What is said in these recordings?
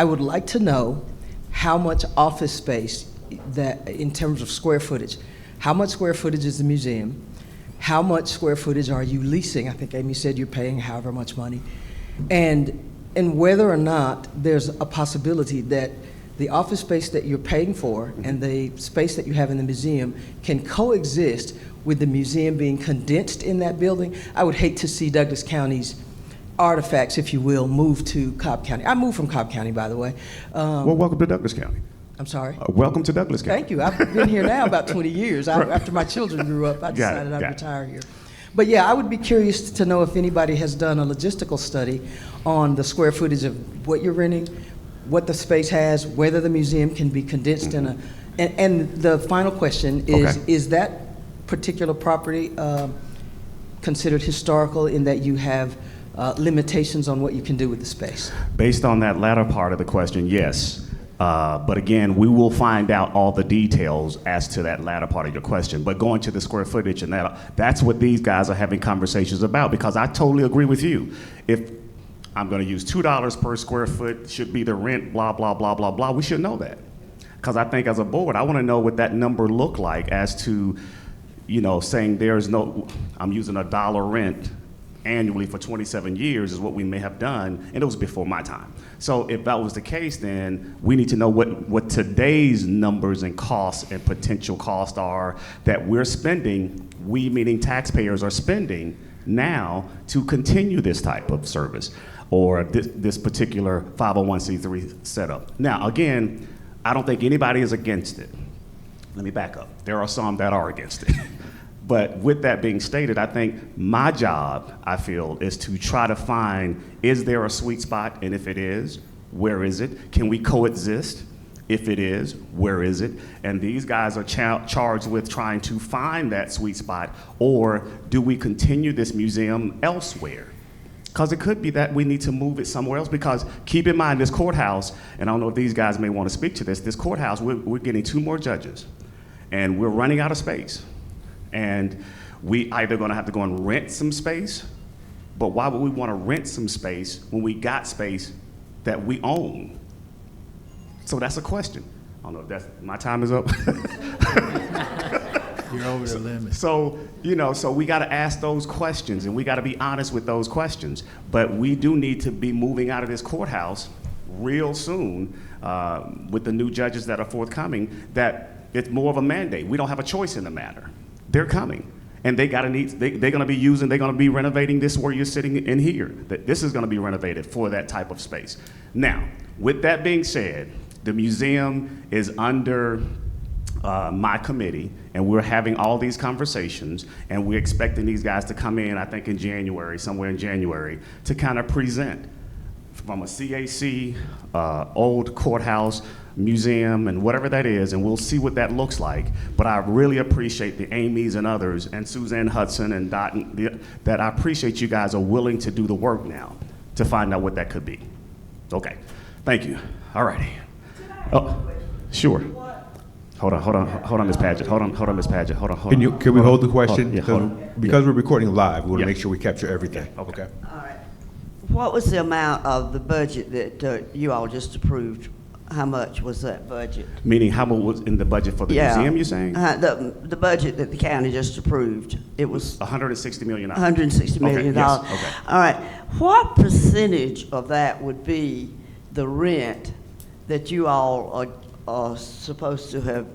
I would like to know how much office space that, in terms of square footage, how much square footage is the museum? How much square footage are you leasing? I think Amy said you're paying however much money. And whether or not there's a possibility that the office space that you're paying for and the space that you have in the museum can coexist with the museum being condensed in that building. I would hate to see Douglas County's artifacts, if you will, move to Cobb County. I moved from Cobb County, by the way. Well, welcome to Douglas County. I'm sorry? Welcome to Douglas County. Thank you. I've been here now about 20 years. After my children grew up, I decided I'd retire here. But yeah, I would be curious to know if anybody has done a logistical study on the square footage of what you're renting, what the space has, whether the museum can be condensed in a, and the final question is that particular property considered historical in that you have limitations on what you can do with the space? Based on that latter part of the question, yes. But again, we will find out all the details as to that latter part of your question. But going to the square footage and that's what these guys are having conversations about, because I totally agree with you. If I'm going to use $2 per square foot should be the rent, blah, blah, blah, blah, blah, we should know that. Because I think as a board, I want to know what that number look like as to, saying there's no, I'm using $1 rent annually for 27 years is what we may have done, and it was before my time. So if that was the case, then we need to know what today's numbers and costs and potential costs are that we're spending, we meaning taxpayers are spending now to continue this type of service or this particular 501c3 setup. Now, again, I don't think anybody is against it. Let me back up. There are some that are against it. But with that being stated, I think my job, I feel, is to try to find, is there a sweet spot? And if it is, where is it? Can we coexist? If it is, where is it? And these guys are charged with trying to find that sweet spot, or do we continue this museum elsewhere? Because it could be that we need to move it somewhere else, because keep in mind this courthouse, and I don't know if these guys may want to speak to this courthouse, we're getting 2 more judges, and we're running out of space. And we either gonna have to go and rent some space, but why would we wanna rent some space when we got space that we own? So that's a question. I don't know if that's, my time is up. You're over the limit. So, so we gotta ask those questions and we gotta be honest with those questions. But we do need to be moving out of this courthouse real soon with the new judges that are forthcoming, that it's more of a mandate. We don't have a choice in the matter. They're coming, and they're gonna be renovating this where you're sitting in here. That this is gonna be renovated for that type of space. Now, with that being said, the museum is under my committee, and we're having all these conversations, and we're expecting these guys to come in, I think in January, somewhere in January, to kind of present from a CAC, old courthouse, museum, and whatever that is, and we'll see what that looks like. But I really appreciate the Amy's and others, and Suzanne Hudson and Dot, that I appreciate you guys are willing to do the work now to find out what that could be. Okay, thank you. All righty. Oh, sure. Hold on, Ms. Padgett. Hold on, Ms. Padgett. Hold on. Can we hold the question? Hold on. Because we're recording live, we want to Yeah. make sure we capture everything. Okay. All right. What was the amount of the budget that you all just approved? How much was that budget? Meaning how much was in the budget for the museum, you're saying? The budget that the county just approved, it was $160 million. $160 million. Okay, yes, okay. All right. What percentage of that would be the rent that you all are supposed to have?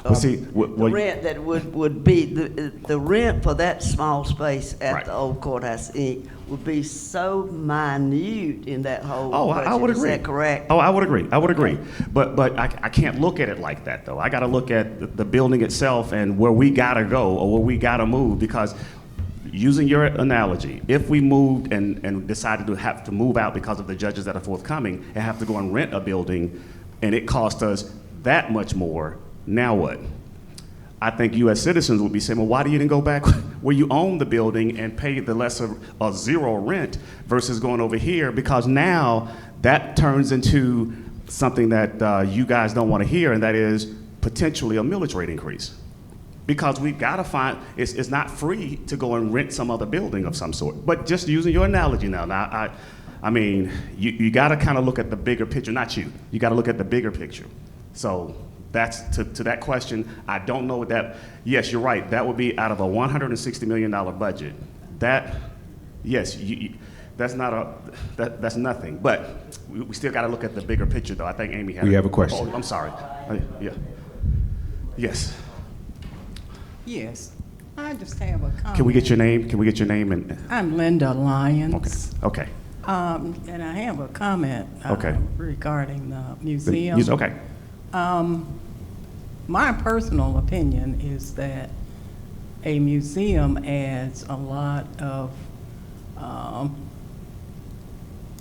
Well, see, the rent that would be, the rent for that small space at Right. the old courthouse Inc. would be so minute in that whole budget. I would agree. Is that correct? Oh, I would agree. But I can't look at it like that, though. I got to look at the building itself and where we got to go or where we got to move, because using your analogy, if we moved and decided to have to move out because of the judges that are forthcoming and have to go and rent a building and it cost us that much more, now what? I think U.S. citizens would be saying, well, why do you didn't go back where you own the building and pay the lesser or zero rent versus going over here? Because now that turns into something that you guys don't want to hear, and that is potentially a millage rate increase. Because we've got to find, it's not free to go and rent some other building of some sort. But just using your analogy now I mean, you got to kind of look at the bigger picture, not you. You got to look at the bigger picture. So that's to that question. I don't know what that. Yes, you're right. That would be out of a $160 million budget. That, yes, that's not that's nothing. But we still got to look at the bigger picture, though. I think Amy had. We have a question. Oh, I'm sorry. Yeah. Yes. Yes, I just have a comment. Can we get your name? Can we get your name and? I'm Linda Lyons. Okay. And I have a comment Okay. regarding the museum. Okay. My personal opinion is that a museum adds a lot of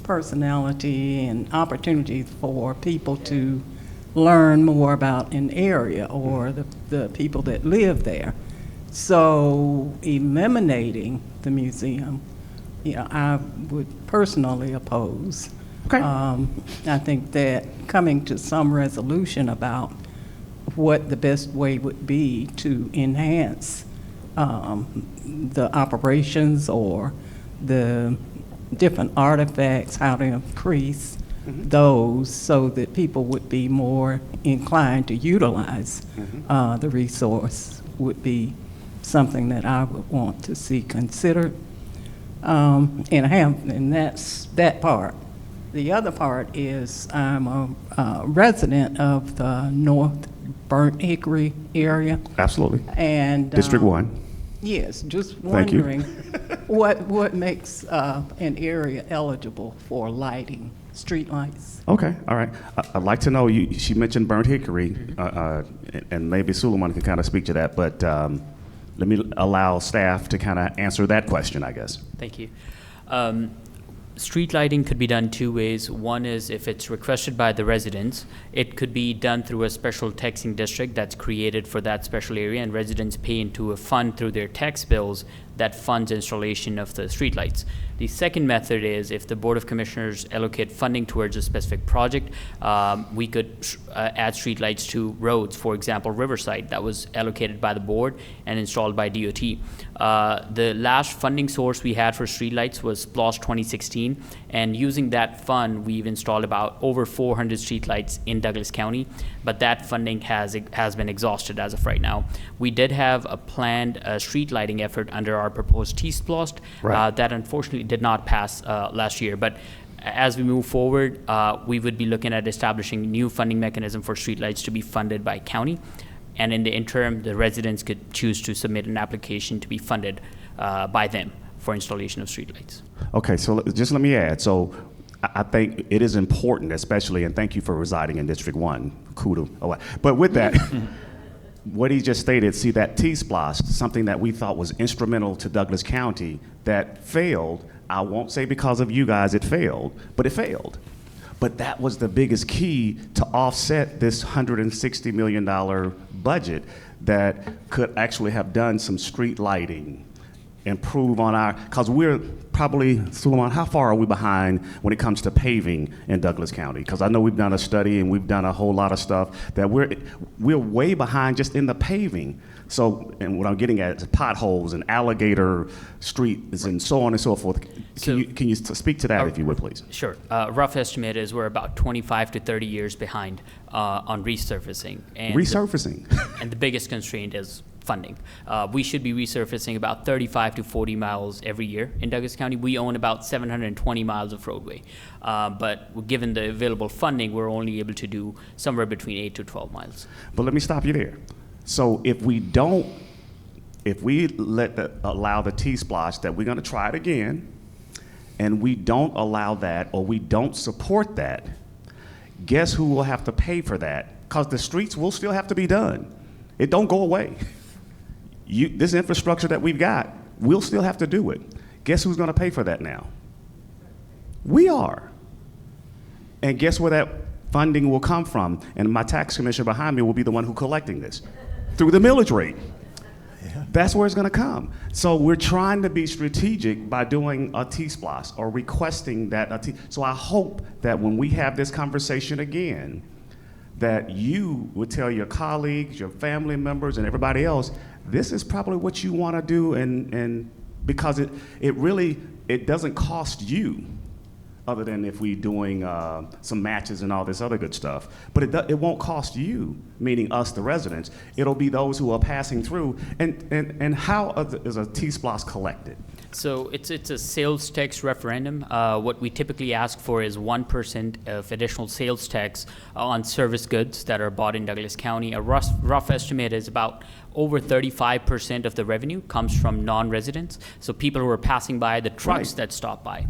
personality and opportunities for people to learn more about an area or the people that live there. So eliminating the museum, I would personally oppose. Okay. I think that coming to some resolution about what the best way would be to enhance the operations or the different artifacts, how to increase those so that people would be more inclined to utilize the resource would be something that I would want to see considered. And that's that part. The other part is I'm a resident of the North Burnt Hickory area. Absolutely. And District 1. yes, just Thank you. wondering what makes an area eligible for lighting, streetlights? Okay, all right. I'd like to know, she mentioned Burnt Hickory, and maybe Suleiman can kind of speak to that, but let me allow staff to kind of answer that question, I guess. Thank you. Street lighting could be done two ways. One is if it's requested by the residents, it could be done through a special taxing district that's created for that special area, and residents pay into a fund through their tax bills that funds installation of the streetlights. The second method is if the Board of Commissioners allocate funding towards a specific project, we could add streetlights to roads. For example, Riverside, that was allocated by the board and installed by DOT. The last funding source we had for streetlights was SPLOST 2016, and using that fund, we've installed about over 400 streetlights in Douglas County, but that funding has been exhausted as of right now. We did have a planned street lighting effort under our proposed T-SPLOST Right. that unfortunately did not pass last year, but as we move forward, we would be looking at establishing new funding mechanism for streetlights to be funded by county. And in the interim, the residents could choose to submit an application to be funded by them for installation of streetlights. Okay, so just let me add. So I think it is important, especially, and thank you for residing in District 1. Kudos. But with that, what he just stated, see that T-SPLOST, something that we thought was instrumental to Douglas County that failed. I won't say because of you guys it failed, but it failed. But that was the biggest key to offset this $160 million budget that could actually have done some street lighting, improve on our, because we're probably, Suleiman, how far are we behind when it comes to paving in Douglas County? Because I know we've done a study and we've done a whole lot of stuff that we're way behind just in the paving. So, and what I'm getting at is potholes and alligator streets and so on and so forth. Can you speak to that, if you would, please? Sure. Rough estimate is we're about 25 to 30 years behind on resurfacing. And Resurfacing. and the biggest constraint is funding. We should be resurfacing about 35 to 40 miles every year in Douglas County. We own about 720 miles of roadway. But given the available funding, we're only able to do somewhere between 8 to 12 miles. But let me stop you there. So if we allow the T-SPLOST, that we're going to try it again, and we don't allow that or we don't support that, guess who will have to pay for that? Because the streets will still have to be done. It don't go away. This infrastructure that we've got, we'll still have to do it. Guess who's going to pay for that now? We are. And guess where that funding will come from? And my tax commissioner behind me will be the one who's collecting this through the millage rate. That's where it's going to come. So we're trying to be strategic by doing a T-SPLOST or requesting that. So I hope that when we have this conversation again, that you would tell your colleagues, your family members, and everybody else, this is probably what you want to do, and because it really doesn't cost you. other than if we doing some matches and all this other good stuff. But it won't cost you, meaning us, the residents. It'll be those who are passing through. And how is a T-Splosh collected? So it's a sales tax referendum. What we typically ask for is 1% of additional sales tax on service goods that are bought in Douglas County. A rough estimate is about over 35% of the revenue comes from non-residents. So people who are passing by, the trucks Right. that stop by.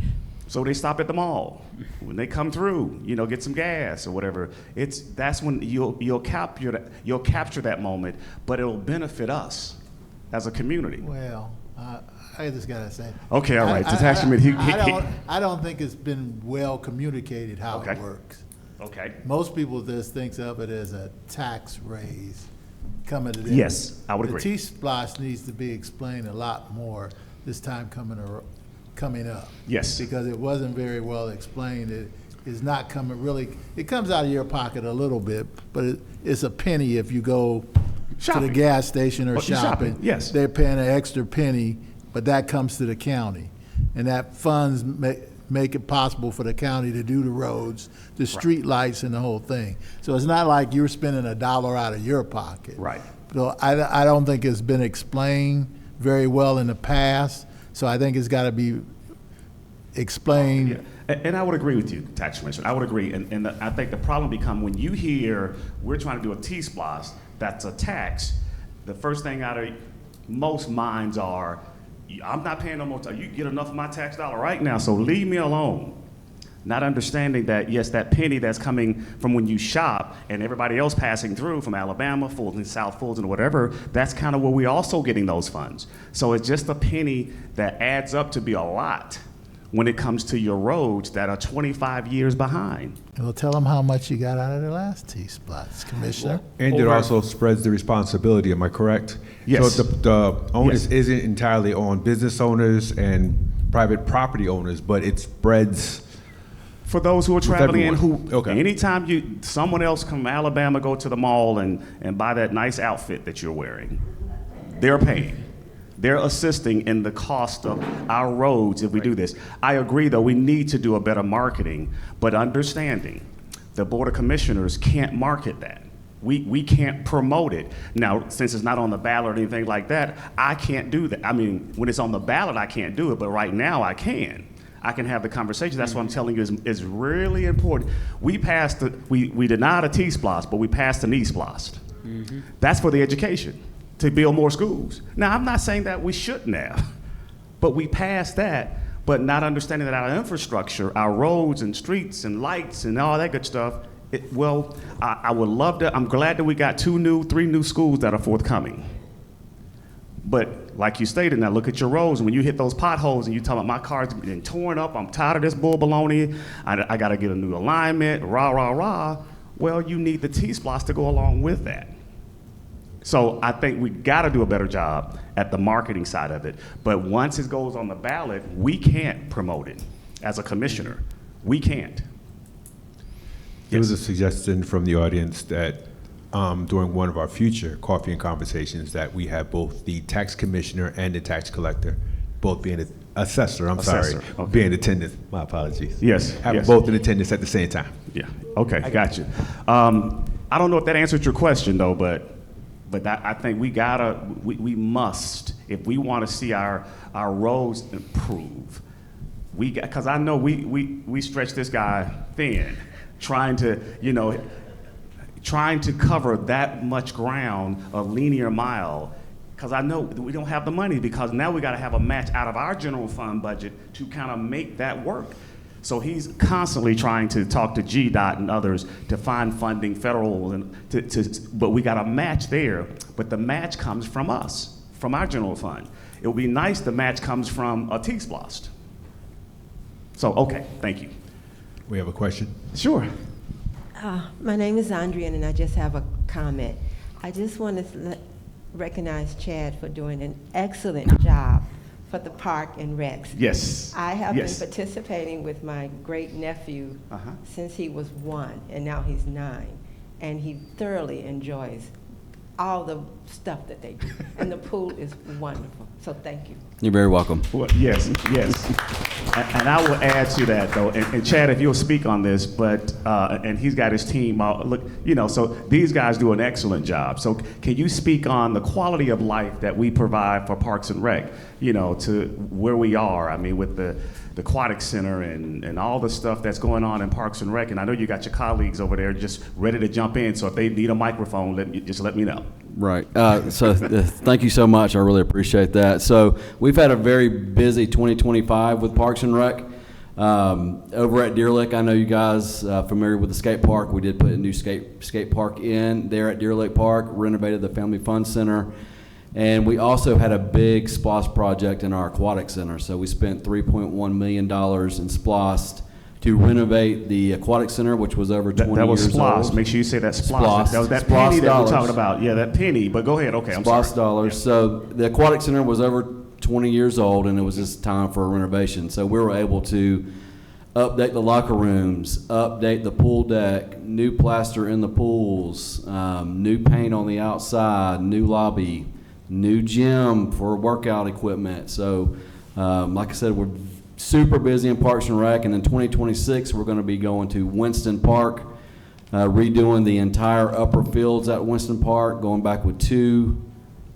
So they stop at the mall. When they come through, get some gas or whatever. That's when you'll capture that moment, but it'll benefit us as a community. Well, I just gotta say. Okay, all right. The tax committee. I don't think it's been well communicated how Okay. it works. Okay. Most people just thinks of it as a tax raise coming to them. Yes, I would agree. The T-Splosh needs to be explained a lot more this time coming up. Yes. Because it wasn't very well explained. It is not coming really, it comes out of your pocket a little bit, but it's a penny if you go to Shopping. the gas station or Well, you're shopping. shopping, yes. They're paying an extra penny, but that comes to the county. And that funds make it possible for the county to do the roads, the street lights and the whole thing. So it's not like you're spending $1 out of your pocket. Right. So I don't think it's been explained very well in the past, so I think it's gotta be explained. Yeah. And I would agree with you, Tax Commissioner. I would agree. And I think the problem becomes when you hear we're trying to do a T-Splosh, that's a tax, the first thing out of most minds are, I'm not paying no more tax. You get enough of my tax dollar right now, so leave me alone. Not understanding that, yes, that penny that's coming from when you shop and everybody else passing through from Alabama, Fulton, South Fulton, whatever, that's kind of where we're also getting those funds. So it's just a penny that adds up to be a lot when it comes to your roads that are 25 years behind. Well, tell them how much you got out of the last T-Splosh, Commissioner. And it Over- also spreads the responsibility, am I correct? Yes. So the onus Yes. isn't entirely on business owners and private property owners, but it spreads. For those who are traveling in, who, everyone. Okay. anytime someone else from Alabama go to the mall and buy that nice outfit that you're wearing, they're paying. They're assisting in the cost of our roads if we do this. I agree, though, we need to do a better marketing, but understanding the Board of Commissioners can't market that. We can't promote it. Now, since it's not on the ballot or anything like that, I can't do that. I mean, when it's on the ballot, I can't do it, but right now I can. I can have the conversation. That's what I'm telling you is really important. We denied a T-Splosh, but we passed an E-Splosh. That's for the education, to build more schools. Now, I'm not saying that we shouldn't have, but we passed that, but not understanding that our infrastructure, our roads and streets and lights and all that good stuff, I would love to, I'm glad that we got 3 new schools that are forthcoming. But like you stated, now look at your roads, and when you hit those potholes and you talk about my car's been torn up, I'm tired of this bull baloney, I got to get a new alignment, rah, rah, rah. Well, you need the T-Splosh to go along with that. So I think we got to do a better job at the marketing side of it. But once it goes on the ballot, we can't promote it as a commissioner. We can't. There was a suggestion from the audience that during one of our future coffee and conversations that we have both the tax commissioner and the tax collector, both being an assessor, Assessor, okay. being attendance. My apologies. Yes, Having yes. both in attendance at the same time. Yeah, okay, got you. I don't know if that answered your question, though, but I think we must, if we want to see our roads improve, because I know we stretch this guy thin, trying to cover that much ground, a linear mile, because I know we don't have the money, because now we got to have a match out of our general fund budget to kind of make that work. So he's constantly trying to talk to GDOT and others to find funding, federal, but we got a match there. But the match comes from us, from our general fund. It would be nice the match comes from a T-Splosh. So, okay, thank you. We have a question. Sure. My name is Andrea, and I just have a comment. I just want to recognize Chad for doing an excellent job for the park and recs. Yes. I have Yes. been participating with my great-nephew since he was 1, and now he's 9, and he thoroughly enjoys all the stuff that they do. And the pool is wonderful, so thank you. You're very welcome. Well, yes. And I will add to that, though, and Chad, if you'll speak on this, but, and he's got his team, look, so these guys do an excellent job. So can you speak on the quality of life that we provide for Parks and Rec, to where we are? I mean, with the Aquatic Center and all the stuff that's going on in Parks and Rec, and I know you got your colleagues over there just ready to jump in, so if they need a microphone, just let me know. Right. Thank you so much. I really appreciate that. So we've had a very busy 2025 with Parks and Rec. Over at Deer Lick, I know you guys familiar with the skate park. We did put a new skate park in there at Deer Lick Park, renovated the Family Fun Center. And we also had a big SPLOST project in our aquatic center. So we spent $3.1 million in SPLOST to renovate the aquatic center, which was over 20 years old. That was SPLOST. Make sure you say that SPLOST. That was that penny that we're talking about. Yeah, that penny. But go ahead. Okay, I'm sorry. SPLOST dollars. Yeah. So the aquatic center was over 20 years old, and it was just time for a renovation. So we were able to update the locker rooms, update the pool deck, new plaster in the pools, new paint on the outside, new lobby, new gym for workout equipment. So, like I said, we're super busy in Parks and Rec, and in 2026, we're going to be going to Winston Park, redoing the entire upper fields at Winston Park, going back with 2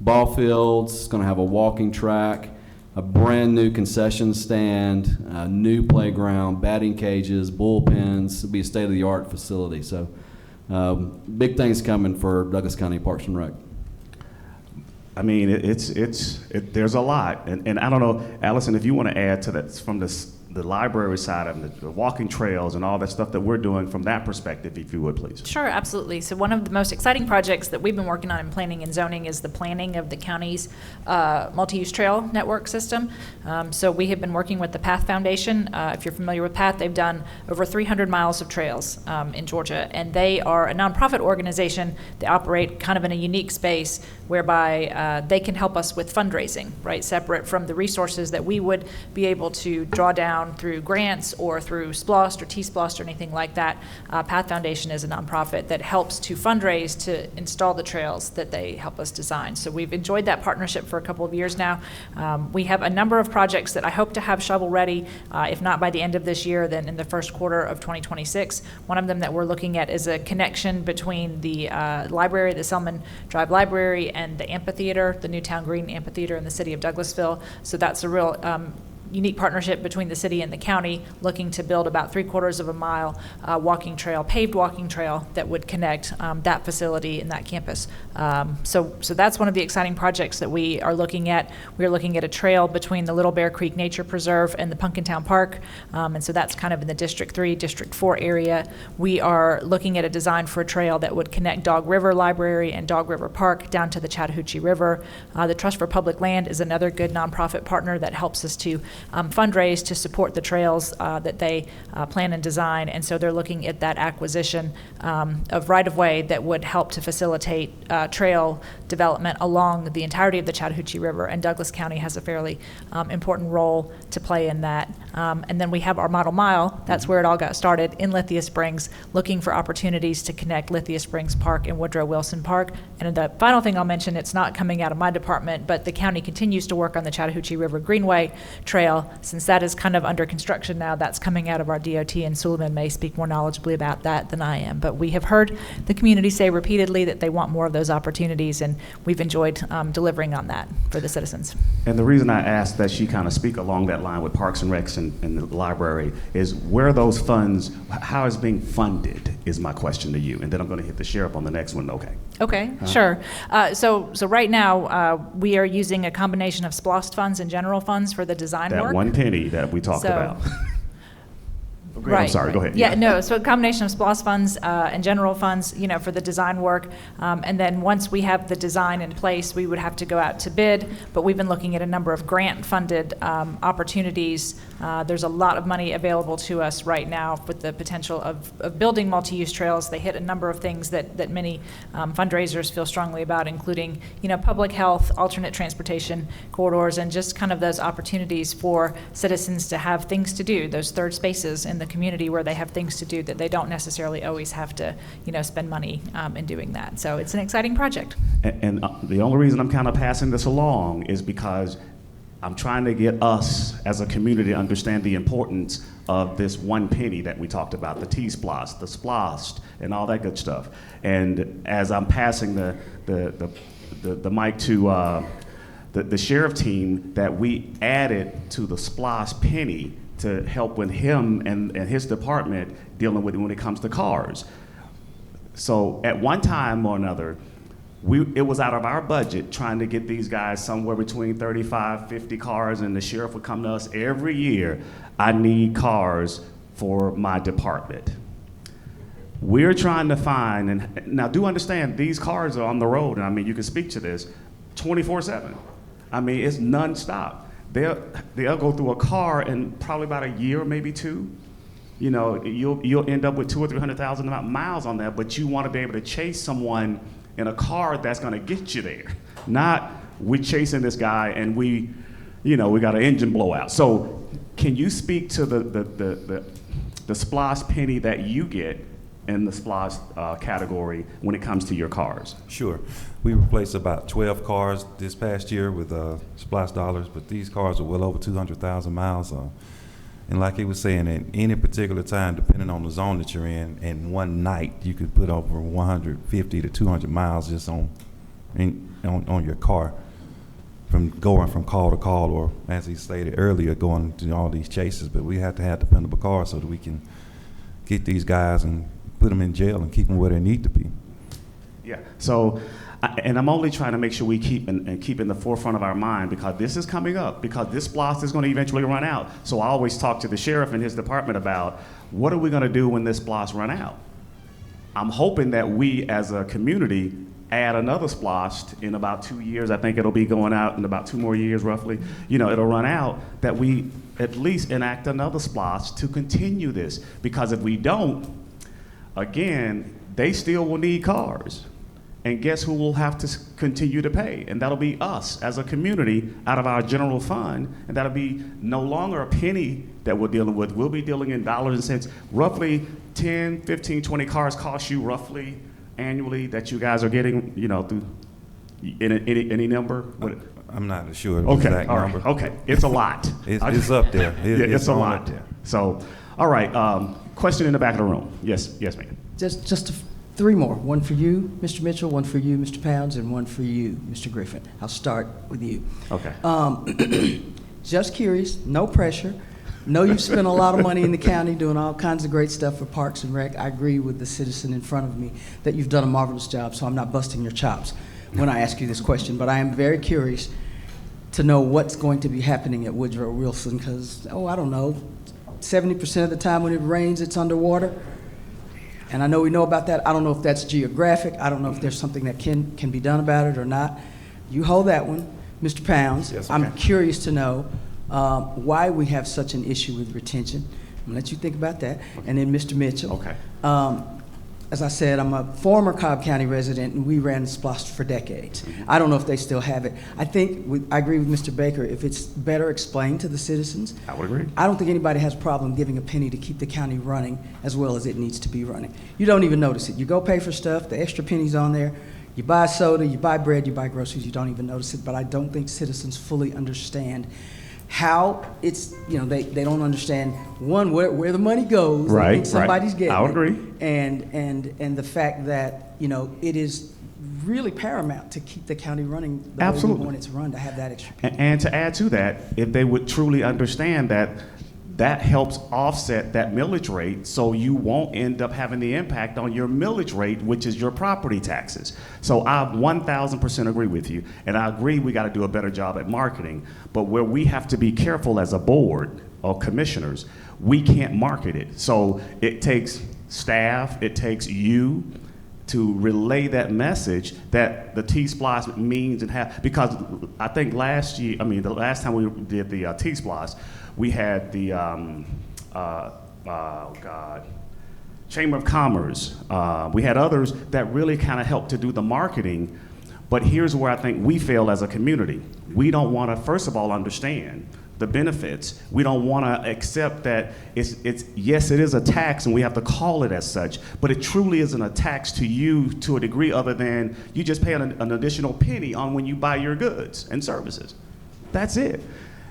ball fields. It's going to have a walking track, a brand new concession stand, a new playground, batting cages, bullpens. It'll be a state-of-the-art facility. So, big things coming for Douglas County Parks and Rec. I mean, there's a lot, and I don't know, Allison, if you want to add to that from the library side of the walking trails and all that stuff that we're doing from that perspective, if you would, please. Sure, absolutely. So one of the most exciting projects that we've been working on in planning and zoning is the planning of the county's multi-use trail network system. So we have been working with the PATH Foundation. If you're familiar with PATH, they've done over 300 miles of trails in Georgia, and they are a nonprofit organization. They operate kind of in a unique space whereby they can help us with fundraising, right, separate from the resources that we would be able to draw down through grants or through SPLOST or T-SPLOST or anything like that. PATH Foundation is a nonprofit that helps to fundraise to install the trails that they help us design. So we've enjoyed that partnership for a couple of years now. We have a number of projects that I hope to have shovel ready, if not by the end of this year, then in the first quarter of 2026. One of them that we're looking at is a connection between the library, the Selman Drive Library, and the amphitheater, the Newtown Green Amphitheater in the city of Douglasville. So that's a real unique partnership between the city and the county, looking to build about 3/4 of a mile walking trail, paved walking trail that would connect that facility and that campus. So that's one of the exciting projects that we are looking at. We are looking at a trail between the Little Bear Creek Nature Preserve and the Punkintown Park, and so that's kind of in the District 3, District 4 area. We are looking at a design for a trail that would connect Dog River Library and Dog River Park down to the Chattahoochee River. The Trust for Public Land is another good nonprofit partner that helps us to fundraise to support the trails that they plan and design, and so they're looking at that acquisition of right-of-way that would help to facilitate trail development along the entirety of the Chattahoochee River, and Douglas County has a fairly important role to play in that. And then we have our Model Mile. That's where it all got started in Lithia Springs, looking for opportunities to connect Lithia Springs Park and Woodrow Wilson Park. And the final thing I'll mention, it's not coming out of my department, but the county continues to work on the Chattahoochee River Greenway Trail. Since that is kind of under construction now, that's coming out of our DOT, and Suleiman may speak more knowledgeably about that than I am. But we have heard the community say repeatedly that they want more of those opportunities, and we've enjoyed delivering on that for the citizens. And the reason I asked that she kind of speak along that line with Parks and Recs and the library is where those funds, how it's being funded is my question to you. And then I'm going to hit the sheriff on the next one, okay? Okay, sure. So right now, we are using a combination of SPLOST funds and general funds for the design work. That one penny that we talked about. Right. I'm sorry, go ahead. Yeah, no, so a combination of SPLOST funds and general funds, for the design work. And then once we have the design in place, we would have to go out to bid. But we've been looking at a number of grant-funded opportunities. There's a lot of money available to us right now with the potential of building multi-use trails. They hit a number of things that many fundraisers feel strongly about, including, public health, alternate transportation corridors, and just kind of those opportunities for citizens to have things to do, those third spaces in the community where they have things to do that they don't necessarily always have to, spend money in doing that. So it's an exciting project. And the only reason I'm kind of passing this along is because I'm trying to get us as a community to understand the importance of this one penny that we talked about, the T-Splosh, the Splost, and all that good stuff. And as I'm passing the mic to the sheriff team, that we added to the Splosh penny to help with him and his department dealing with it when it comes to cars. So at one time or another, it was out of our budget trying to get these guys somewhere between 35, 50 cars, and the sheriff would come to us every year, I need cars for my department. We're trying to find, and now do understand, these cars are on the road, and I mean, you can speak to this, 24/7. I mean, it's nonstop. They'll go through a car in probably about a year, maybe two. You'll end up with 200,000 or 300,000 miles on that, but you want to be able to chase someone in a car that's going to get you there. Not we're chasing this guy and we got an engine blowout. So can you speak to the Splosh penny that you get in the Splosh category when it comes to your cars? Sure. We replaced about 12 cars this past year with Splosh dollars, but these cars are well over 200,000 miles. And like he was saying, at any particular time, depending on the zone that you're in one night, you could put over 150 to 200 miles just on your car, from going from call to call, or as he stated earlier, going to all these chases. But we have to have dependable cars so that we can get these guys and put them in jail and keep them where they need to be. Yeah. So. And I'm only trying to make sure we keep in the forefront of our mind, because this is coming up, because this Splosh is going to eventually run out. So I always talk to the sheriff and his department about what are we going to do when this Splosh run out. I'm hoping that we as a community add another Splosh in about 2 years. I think it'll be going out in about 2 more years roughly. It'll run out, that we at least enact another Splosh to continue this. Because if we don't, again, they still will need cars. And guess who will have to continue to pay? And that'll be us as a community out of our general fund. And that'll be no longer a penny that we're dealing with. We'll be dealing in dollars and cents. Roughly 10, 15, 20 cars cost you roughly annually that you guys are getting, through any number? What? I'm not sure of the exact number. Right. Okay, it's a lot. It's up there. It's a lot. So, all right, question in the back of the room. Yes, ma'am. Just 3 more. One for you, Mr. Mitchell, one for you, Mr. Pounds, and one for you, Mr. Griffin. I'll start with you. Okay. Just curious, no pressure. Know you've spent a lot of money in the county doing all kinds of great stuff for Parks and Rec. I agree with the citizen in front of me that you've done a marvelous job, so I'm not busting your chops when I ask you this question, but I am very curious to know what's going to be happening at Woodrow Wilson, because, I don't know, 70% of the time when it rains, it's underwater. And I know we know about that. I don't know if that's geographic. I don't know if there's something that can be done about it or not. You hold that one, Mr. Pounds. Yes, okay. I'm curious to know why we have such an issue with retention. I'm gonna let you think about that. And then Mr. Mitchell. Okay. As I said, I'm a former Cobb County resident, and we ran Splosh for decades. Mm-hmm. I don't know if they still have it. I agree with Mr. Baker. If it's better explained to the citizens, I would agree. I don't think anybody has a problem giving a penny to keep the county running as well as it needs to be running. You don't even notice it. You go pay for stuff, the extra penny's on there, you buy soda, you buy bread, you buy groceries, you don't even notice it. But I don't think citizens fully understand how it's, they don't understand, one, where the money goes. Right, They think somebody's right. getting I would it. agree. And the fact that, it is really paramount to keep the county running the Absolutely. way we want it to run, to have that extra penny. And to add to that, if they would truly understand that helps offset that millage rate, so you won't end up having the impact on your millage rate, which is your property taxes. So I 1,000% agree with you, and I agree we got to do a better job at marketing, but where we have to be careful as a board or commissioners, we can't market it. So it takes staff, it takes you to relay that message that the T-Splosh means and have, because I think the last time we did the T-Splosh, we had the Chamber of Commerce. We had others that really kind of helped to do the marketing. But here's where I think we fail as a community. We don't want to, first of all, understand the benefits. We don't want to accept that it's yes, it is a tax and we have to call it as such, but it truly isn't a tax to you to a degree other than you just pay an additional penny on when you buy your goods and services. That's it.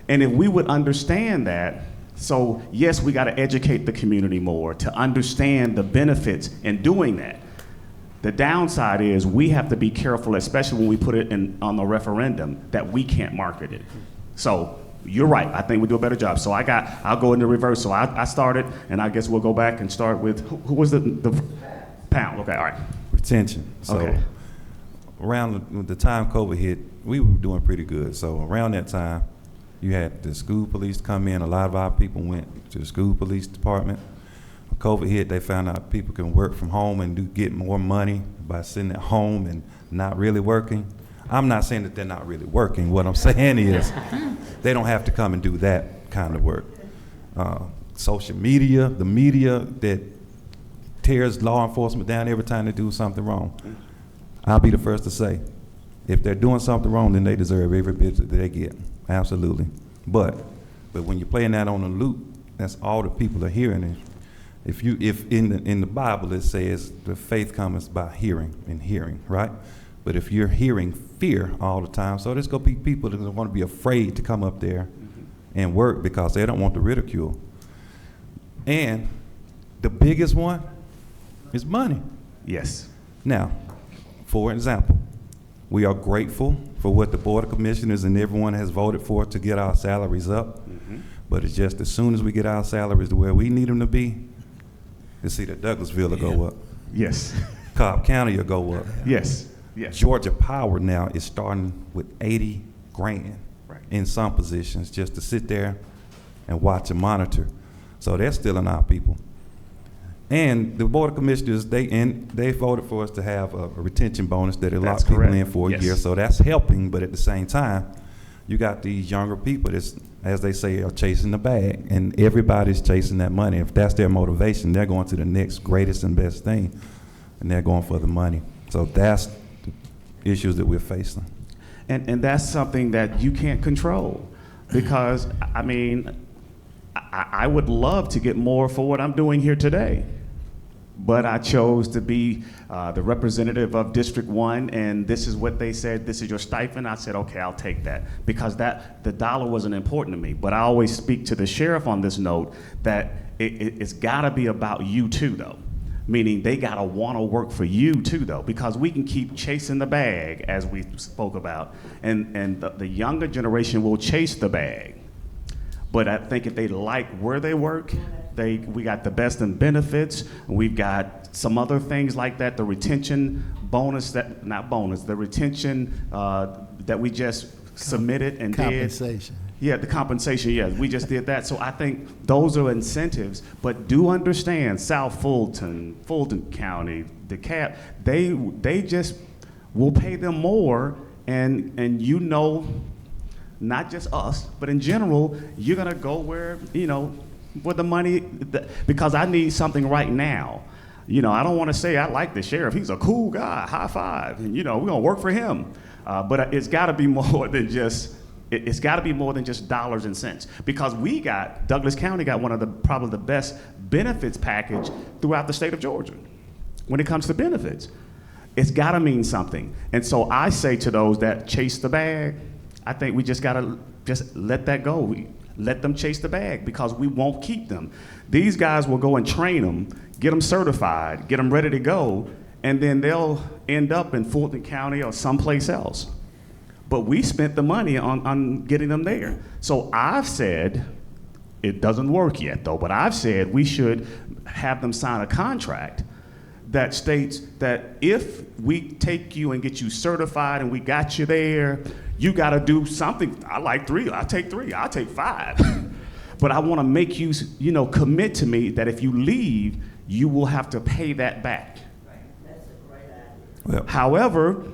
And if we would understand that, so yes, we got to educate the community more to understand the benefits in doing that. The downside is we have to be careful, especially when we put it on the referendum, that we can't market it. So you're right. I think we do a better job. So I'll go into reverse. So I started, and I guess we'll go back and start with who was the pound? Okay, all right. Retention. So Okay. around the time COVID hit, we were doing pretty good. So around that time, you had the school police come in. A lot of our people went to the school police department. When COVID hit, they found out people can work from home and get more money by sitting at home and not really working. I'm not saying that they're not really working. What I'm saying is they don't have to come and do that kind of work. Social media, the media that tears law enforcement down every time they do something wrong. I'll be the first to say, if they're doing something wrong, then they deserve every bit that they get. Absolutely. But when you're playing that on a loop, that's all the people are hearing. And if in the Bible it says the faith comes by hearing and hearing, right? But if you're hearing fear all the time, so there's gonna be people that are gonna be afraid to come up there and work because they don't want the ridicule. And the biggest one is money. Yes. Now, for example, we are grateful for what the Board of Commissioners and everyone has voted for to get our salaries up. But it's just as soon as we get our salaries to where we need them to be, you see that Douglasville will go up. Yes. Cobb County will go up. Yes. Yes. Georgia Power now is starting with 80 grand in some positions just to sit there and watch and monitor. So they're stealing our people. And the Board of Commissioners, they voted for us to have a retention bonus that lock That's people correct. in for a Yes. year. So that's helping, but at the same time, you got these younger people that's, as they say, are chasing the bag, and everybody's chasing that money. If that's their motivation, they're going to the next greatest and best thing, and they're going for the money. So that's the issues that we're facing. And that's something that you can't control because, I mean, I would love to get more for what I'm doing here today. But I chose to be the representative of District 1, and this is what they said, this is your stipend. I said, okay, I'll take that, because the dollar wasn't important to me. But I always speak to the sheriff on this note that it's gotta be about you too, though. Meaning they gotta wanna work for you too, though, because we can keep chasing the bag, as we spoke about, and the younger generation will chase the bag. But I think if they like where they work, we got the best in benefits. We've got some other things like that. The retention bonus, the retention that we just submitted and Compensation. did. Yeah, the compensation, yes, we just did that. So I think those are incentives, but do understand South Fulton County, DeKalb, they just will pay them more, and you know, not just us, but in general, you're gonna go where, where the money, because I need something right now. I don't wanna say I like the sheriff, he's a cool guy, high five, and we're gonna work for him. But it's gotta be more than just, it's gotta be more than just dollars and cents. Because Douglas County got one of probably the best benefits package throughout the state of Georgia when it comes to benefits. It's gotta mean something. And so I say to those that chase the bag, I think we just gotta let that go. Let them chase the bag because we won't keep them. These guys will go and train them, get them certified, get them ready to go, and then they'll end up in Fulton County or someplace else. But we spent the money on getting them there. So I've said, it doesn't work yet though, but I've said we should have them sign a contract that states that if we take you and get you certified and we got you there, you gotta do something. I like 3, I'll take 3, I'll take 5. But I wanna make you, commit to me that if you leave, you will have to pay that back. Right. That's a great idea. Well, However,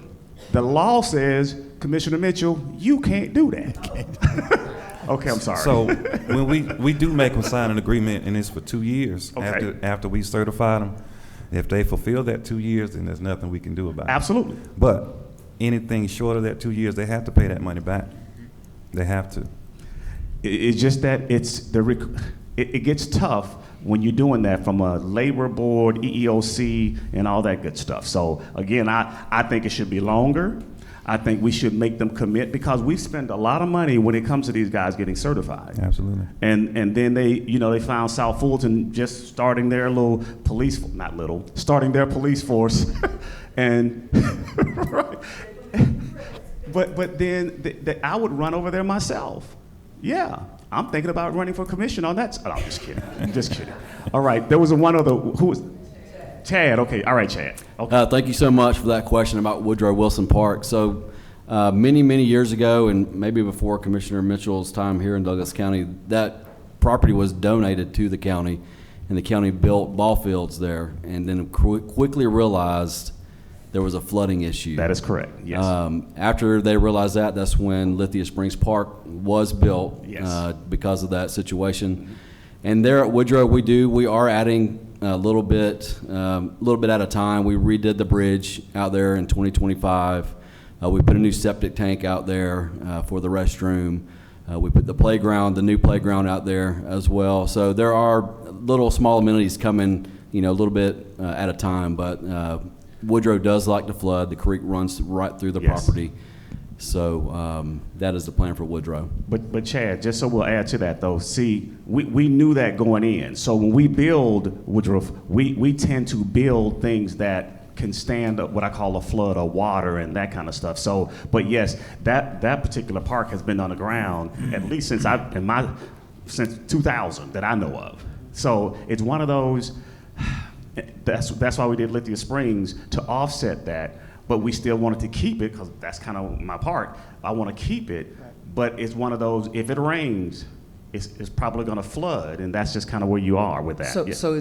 the law says, Commissioner Mitchell, you can't do that. Okay, I'm sorry. so when we do make them sign an agreement, and it's for 2 years Okay. after we certify them, if they fulfill that 2 years, then there's nothing we can do about it. Absolutely. But anything short of that 2 years, they have to pay that money back. They have to. It's just that it gets tough when you're doing that from a labor board, EEOC, and all that good stuff. So again, I think it should be longer. I think we should make them commit, because we spend a lot of money when it comes to these guys getting certified. Absolutely. And then they found South Fulton just starting their little starting their police force, and right. But then I would run over there myself. Yeah, I'm thinking about running for commission on that. Oh, I'm just kidding. I'm just kidding. All right, there was one other, who was, Chad, okay, all right, Chad. Okay. Thank you so much for that question about Woodrow Wilson Park. So many, many years ago, and maybe before Commissioner Mitchell's time here in Douglas County, that property was donated to the county, and the county built ball fields there, and then quickly realized there was a flooding issue. That is correct, yes. After they realized that, that's when Lithia Springs Park was built. Yes. Because of that situation. And there at Woodrow, we are adding a little bit at a time. We redid the bridge out there in 2025. We put a new septic tank out there for the restroom. We put the new playground out there as well. So there are little small amenities coming, a little bit at a time. But Woodrow does like to flood. The creek runs right through the Yes. property. So that is the plan for Woodrow. But Chad, just so we'll add to that though, see, we knew that going in. So when we build Woodruff, we tend to build things that can stand up what I call a flood of water and that kind of stuff. So, but yes, that particular park has been underground at least since 2000 that I know of. So it's one of those. That's why we did Lithia Springs, to offset that. But we still wanted to keep it, because that's kind of my part. I want to keep it, but it's one of those, if it rains, it's probably going to flood, and that's just kind of where you are with that. So, Yeah. so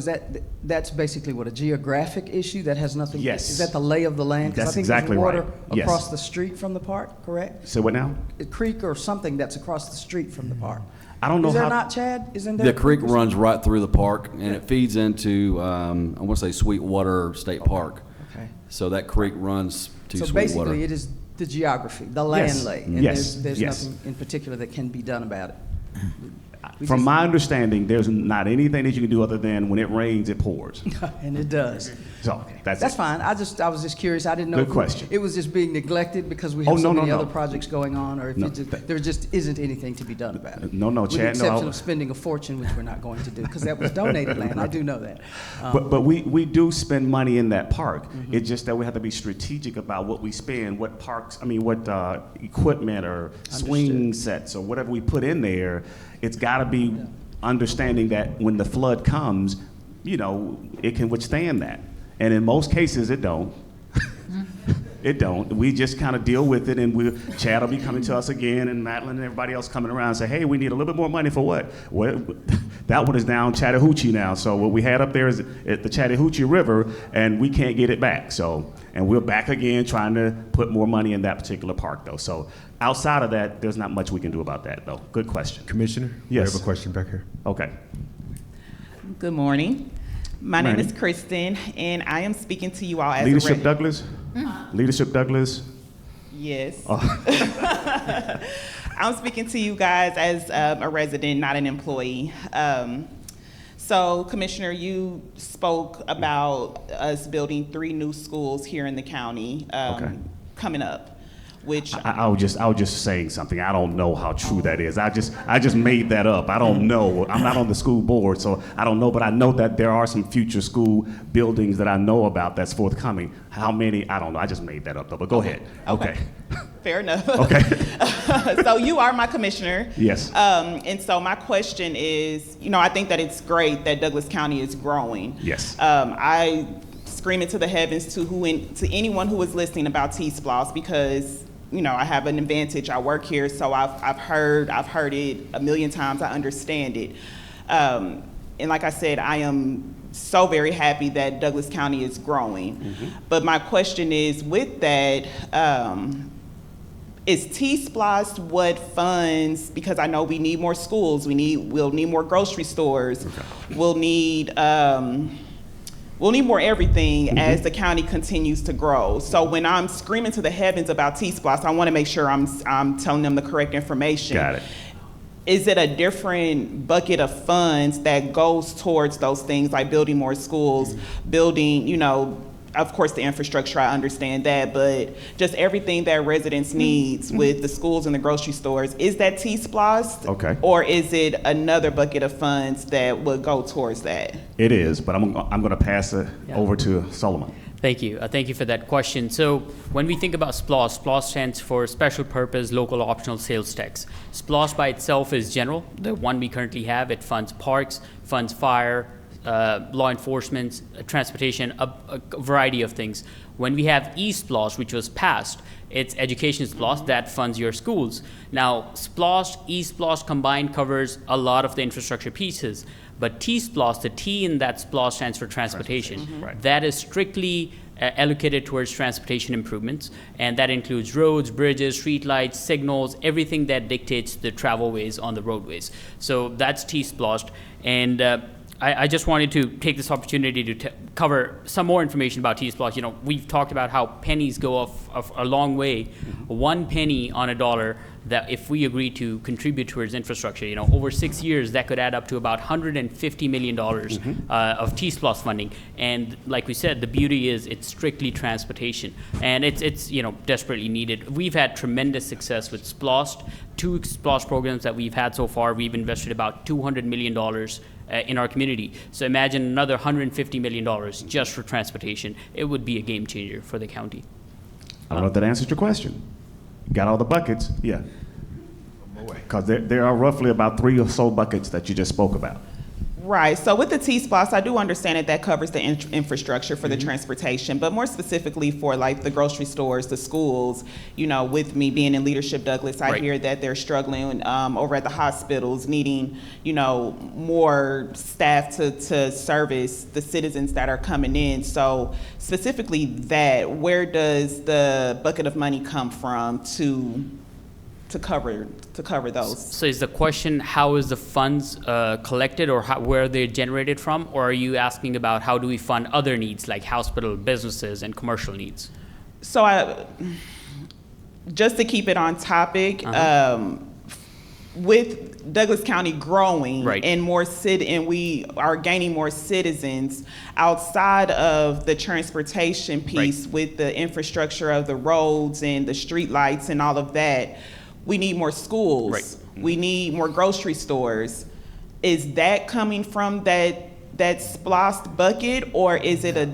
that's basically what, a geographic issue that has nothing? Yes. Is that the lay of the land? 'Cause That's I think exactly there's water right. Yes. across the street from the park, correct? So what now? A creek or something that's across the street from the park. I don't know Is there how. not, Chad? Isn't there? The a creek or something? runs right through the park, and it feeds into, I want to say Sweetwater State Park. Okay. So that creek runs to So Sweetwater. basically, it is the geography, the land Yes. lay. And Yes. there's Yes. nothing in particular that can be done about it. We From just- my understanding, there's not anything that you can do other than when it rains, it pours. And it does. So that's That's it. fine. I was just curious. I didn't know. Good if question. It was just being neglected because we Oh, have so no, many no, other no. projects going on, or if No. there just isn't anything to be done about it. No, With the Chad, no. exception of spending a fortune, which we're not going to do, because that was donated land. I do know that. But we do spend money in that park. Mm-hmm. It's just that we have to be strategic about what we spend, what equipment or swing sets or whatever we put in there. It's got to be understanding that when the flood comes, it can withstand that. And in most cases, it don't. It don't. We just kind of deal with it, and Chad will be coming to us again, and Madeline and everybody else coming around and say, hey, we need a little bit more money for what? Well, that one is down Chattahoochee now. So what we had up there is at the Chattahoochee River, and we can't get it back. So, and we're back again trying to put more money in that particular park, though. So outside of that, there's not much we can do about that, though. Good question. Commissioner? Yes. We have a question back here. Okay. Good morning. My name Morning. is Kristen, and I am speaking to you all as Leadership a Douglas? Leadership Douglas? Yes. Oh. I'm speaking to you guys as a resident, not an employee. So, Commissioner, you spoke about us building 3 new schools here in the county Okay. coming up, which I was just saying something. I don't know how true that is. I just made that up. I don't know. I'm not on the school board, so I don't know. But I know that there are some future school buildings that I know about that's forthcoming. How many? I don't know. I just made that up, though. But go ahead. Okay. fair enough. Okay. So you are my commissioner. Yes. And so my question is, I think that it's great that Douglas County is growing. Yes. I scream it to the heavens to anyone who is listening about T-Splosh, because I have an advantage. I work here, so I've heard it a million times. I understand it. And like I said, I am so very happy that Douglas County is growing. Mm-hmm. But my question is, with that, is T-Splosh what funds, because I know we need more schools, we'll need more grocery stores, Okay. we'll need more everything as the county continues to grow. So when I'm screaming to the heavens about T-Splosh, I want to make sure I'm telling them the correct information. Got it. is it a different bucket of funds that goes towards those things, like building more schools, building, of course, the infrastructure, I understand that, but just everything that residents needs with the schools and the grocery stores, is that T-SPLOST? Okay. Or is it another bucket of funds that would go towards that? It is, but I'm going to pass it over to Solomon. Thank you. Thank you for that question. So when we think about SPLOST, SPLOST stands for Special Purpose Local Optional Sales Tax. SPLOST by itself is general. The one we currently have, it funds parks, funds fire, law enforcement, transportation, a variety of things. When we have eSPLOST, which was passed, it's education SPLOST that funds your schools. Now, SPLOST, eSPLOST combined covers a lot of the infrastructure pieces. But T-SPLOST, the T in that SPLOST stands for transportation. Right. That is strictly allocated towards transportation improvements, and that includes roads, bridges, streetlights, signals, everything that dictates the travelways on the roadways. So that's T-SPLOST, and I just wanted to take this opportunity to cover some more information about T-SPLOST. We've talked about how pennies go of a long way. 1 penny on a dollar, that if we agree to contribute towards infrastructure, over 6 years, that could add up to about $150 million of T-SPLOST funding. And like we said, the beauty is it's strictly transportation, and it's desperately needed. We've had tremendous success with SPLOST. 2 SPLOST programs that we've had so far, we've invested about $200 million in our community. So imagine another $150 million just for transportation. It would be a game changer for the county. I don't know if that answers your question. Got all the buckets? Yeah. Because there are roughly about 3 or so buckets that you just spoke about. Right. So with the T-SPLOST, I do understand that covers the infrastructure for the transportation, but more specifically for like the grocery stores, the schools. With me being in Leadership Douglas, I hear that they're struggling over at the hospitals, needing more staff to service the citizens that are coming in. So specifically that, where does the bucket of money come from to cover those? So is the question, how is the funds collected, or where they're generated from? Or are you asking about how do we fund other needs like hospital, businesses, and commercial needs? So just to keep it on topic, with Douglas County growing and and we are gaining more citizens outside of the transportation piece with the infrastructure of the roads and the street lights and all of that, we need more schools. We need more grocery stores. Is that coming from that SPLOST bucket, or is it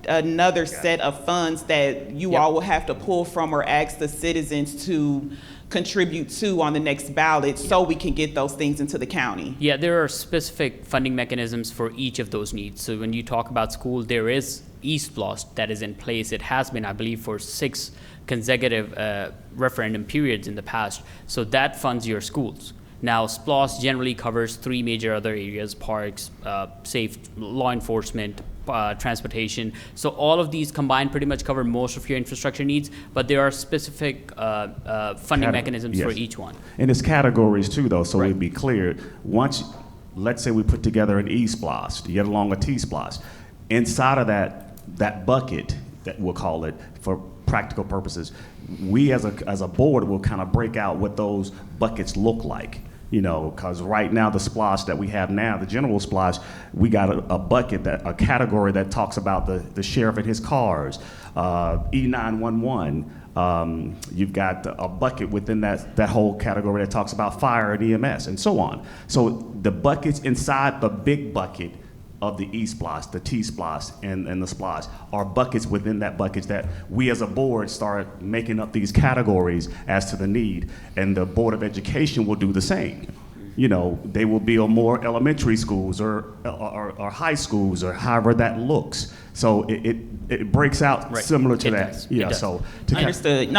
another set of funds that you all will have to pull from or ask the citizens to contribute to on the next ballot so we can get those things into the county? Yeah, there are specific funding mechanisms for each of those needs. So when you talk about school, there is eSPLOST that is in place. It has been, I believe, for 6 consecutive referendum periods in the past. So that funds your schools. Now, SPLOST generally covers 3 major other areas: parks, safe law enforcement, transportation. So all of these combined pretty much cover most of your infrastructure needs, but there are specific funding mechanisms for each one. And it's categories too, though, so we'd be clear. Once, let's say we put together an eSPLOST, yet along a T-SPLOST, inside of that bucket, that we'll call it for practical purposes, we as a board will kind of break out what those buckets look like. Because right now the SPLOST that we have now, the general SPLOST, we got a bucket, a category that talks about the sheriff and his cars, E911. You've got a bucket within that whole category that talks about fire and EMS and so on. So the buckets inside the big bucket of the eSPLOST, the T-SPLOST, and the SPLOST are buckets within that bucket that we as a board start making up these categories as to the need, and the Board of Education will do the same. They will build more elementary schools or high schools, or however that looks. So it breaks out similar to that. Does. Yeah. So understood.